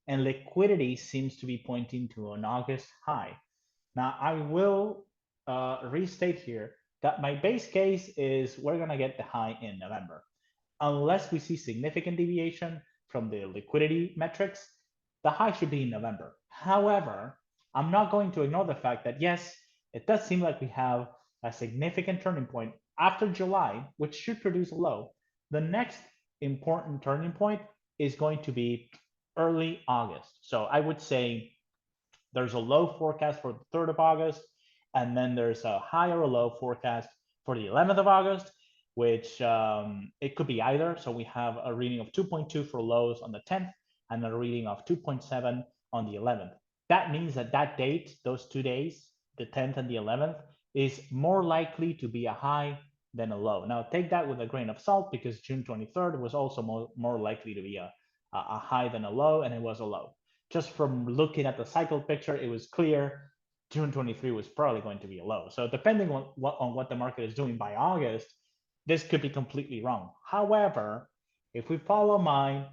and liquidity seems to be pointing to an August high. Now, I will restate here that my base case is we're going to get the high in November. Unless we see significant deviation from the liquidity metrics, the high should be in November. However, I'm not going to ignore the fact that, yes, it does seem like we have a significant turning point after July, which should produce a low. The next important turning point is going to be early August. So I would say there's a low forecast for the 3rd of August, and then there's a high or a low forecast for the 11th of August, which it could be either. So we have a reading of 2.2 for lows on the 10th and a reading of 2.7 on the 11th. That means that that date, those 2 days, the 10th and the 11th, is more likely to be a high than a low. Now take that with a grain of salt because June 23rd was also more likely to be a high than a low, and it was a low. Just from looking at the cycle picture, it was clear June 23 was probably going to be a low. So depending on what the market is doing by August, this could be completely wrong. However, if we follow my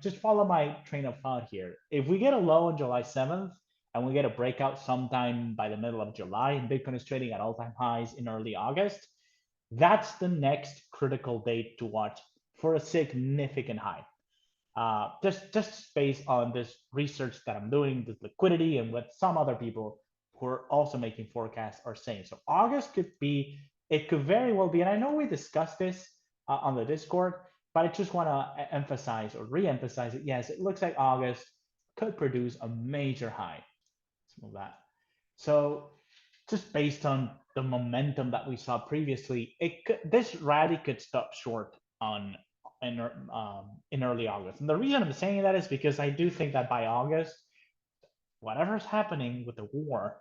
train of thought here, if we get a low on July 7th and we get a breakout sometime by the middle of July and Bitcoin is trading at all-time highs in early August, that's the next critical date to watch for a significant high. Just based on this research that I'm doing, this liquidity, and what some other people who are also making forecasts are saying. So August could be, it could very well be, and I know we discussed this on the Discord, but I just want to emphasize or re-emphasize it. Yes, it looks like August could produce a major high. Let's move that. So just based on the momentum that we saw previously, this rally could stop short on in early August. And the reason I'm saying that is because I do think that by August, whatever's happening with the war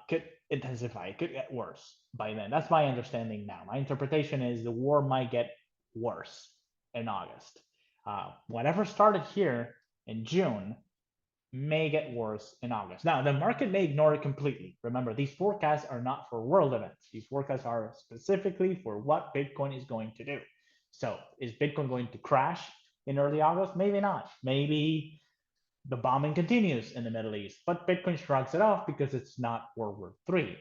could intensify. It could get worse by then. That's my understanding now. My interpretation is the war might get worse in August. Whatever started here in June may get worse in August. Now, the market may ignore it completely. Remember, these forecasts are not for world events. These forecasts are specifically for what Bitcoin is going to do. So, is Bitcoin going to crash in early August? Maybe not. Maybe the bombing continues in the Middle East, but Bitcoin shrugs it off because it's not World War III.